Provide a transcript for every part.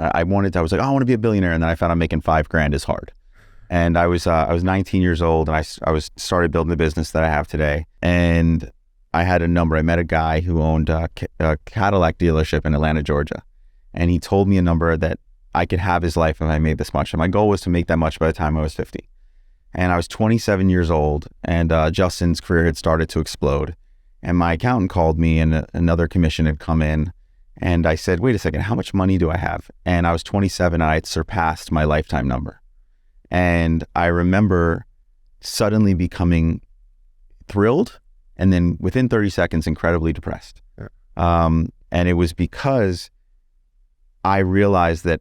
I was like, oh, I want to be a billionaire. And then I found out making $5,000 is hard. And I was 19 years old, and I started building the business that I have today. And I had a number. I met a guy who owned a Cadillac dealership in Atlanta, Georgia. And he told me a number that I could have his life if I made this much. And my goal was to make that much by the time I was 50. And I was 27 years old, and Justin's career had started to explode. And my accountant called me, and another commission had come in. And I said, wait a second, how much money do I have? And I was 27, and I had surpassed my lifetime number. And I remember suddenly becoming thrilled, and then within 30 seconds, incredibly depressed. Yeah. And it was because I realized that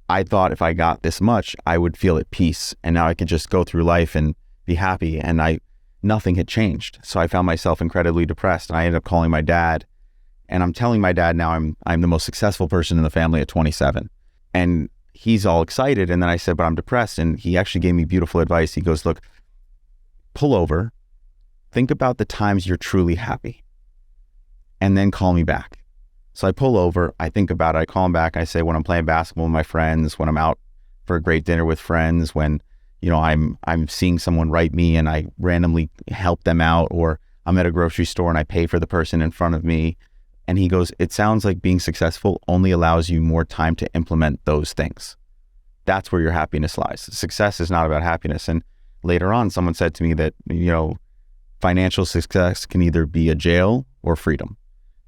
I thought if I got this much, I would feel at peace, and now I could just go through life and be happy. And nothing had changed. So I found myself incredibly depressed, and I ended up calling my dad. And I'm telling my dad now I'm the most successful person in the family at 27. And he's all excited. And then I said, but I'm depressed. And he actually gave me beautiful advice. He goes, look, pull over, think about the times you're truly happy, and then call me back. So I pull over, I think about it, I call him back, I say when I'm playing basketball with my friends, when I'm out for a great dinner with friends, when, I'm seeing someone write me and I randomly help them out, or I'm at a grocery store and I pay for the person in front of me. And he goes, it sounds like being successful only allows you more time to implement those things. That's where your happiness lies. Success is not about happiness. And later on, someone said to me that, financial success can either be a jail or freedom.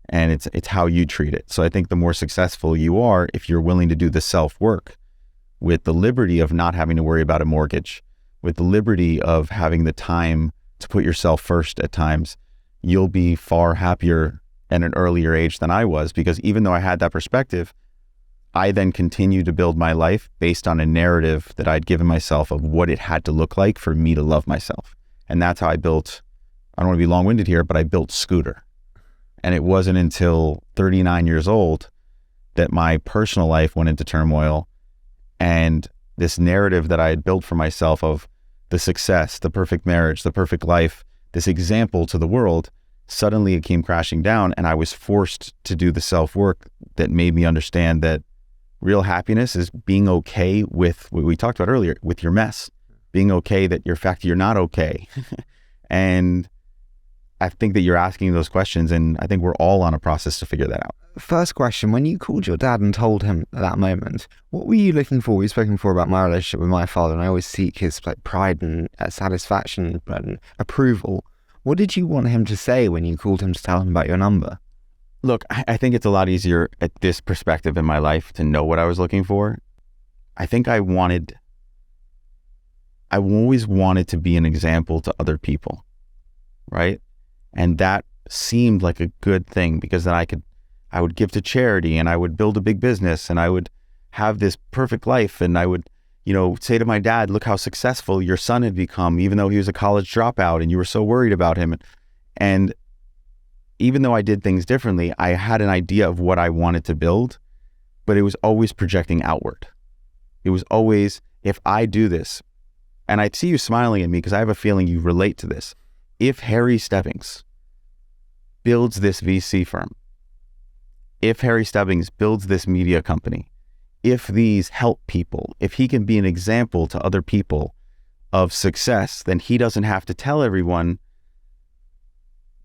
And it's how you treat it. So I think the more successful you are, if you're willing to do the self-work with the liberty of not having to worry about a mortgage, with the liberty of having the time to put yourself first at times, you'll be far happier at an earlier age than I was, because even though I had that perspective, I then continued to build my life based on a narrative that I'd given myself of what it had to look like for me to love myself. And that's how I built, I don't want to be long-winded here, but I built Scooter. And it wasn't until 39 years old that my personal life went into turmoil, and this narrative that I had built for myself of the success, the perfect marriage, the perfect life, this example to the world, suddenly it came crashing down, and I was forced to do the self-work that made me understand that real happiness is being okay with what we talked about earlier, with your mess, being okay that you're not okay. And I think that you're asking those questions, and I think we're all on a process to figure that out. First question, when you called your dad and told him at that moment, what were you looking for? We've spoken before about my relationship with my father, and I always seek his pride and satisfaction and approval. What did you want him to say when you called him to tell him about your number? Look, I think it's a lot easier at this perspective in my life to know what I was looking for. I think I always wanted to be an example to other people, right? And that seemed like a good thing, because then I would give to charity, and I would build a big business, and I would have this perfect life, and I would, say to my dad, look how successful your son had become, even though he was a college dropout and you were so worried about him. And even though I did things differently, I had an idea of what I wanted to build, but it was always projecting outward. It was always, if I do this, and I see you smiling at me because I have a feeling you relate to this. If Harry Stebbings builds this VC firm, if Harry Stebbings builds this media company, if these help people, if he can be an example to other people of success, then he doesn't have to tell everyone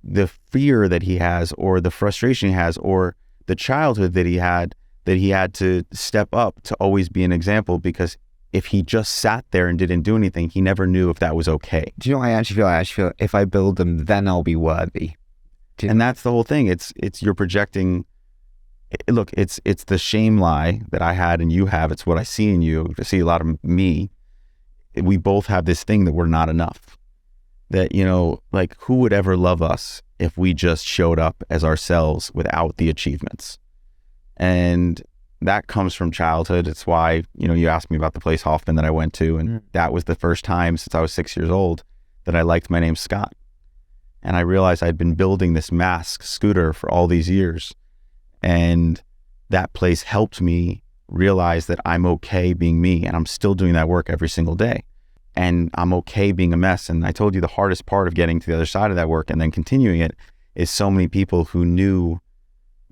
the fear that he has, or the frustration he has, or the childhood that he had to step up to always be an example, because if he just sat there and didn't do anything, he never knew if that was okay. Do you know what I actually feel? I actually feel if I build them, then I'll be worthy. And that's the whole thing. It's you're projecting. Look, it's the shame lie that I had and you have. It's what I see in you. I see a lot of me. We both have this thing that we're not enough. That, like, who would ever love us if we just showed up as ourselves without the achievements? And that comes from childhood. It's why, you asked me about the place Hoffman that I went to, and that was the first time since I was 6 years old that I liked my name Scott. And I realized I'd been building this mask, Scooter, for all these years. And that place helped me realize that I'm okay being me, and I'm still doing that work every single day. And I'm okay being a mess. And I told you the hardest part of getting to the other side of that work and then continuing it is so many people who knew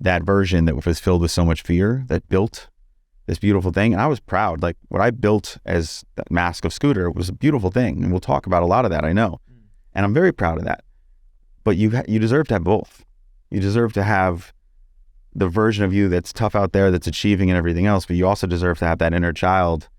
that version that was filled with so much fear that built this beautiful thing. And I was proud. Like what I built as that Mask of Scooter was a beautiful thing. And we'll talk about a lot of that, I know. And I'm very proud of that. But you deserve to have both. You deserve to have the version of you that's tough out there, that's achieving and everything else, but you also deserve to have that inner child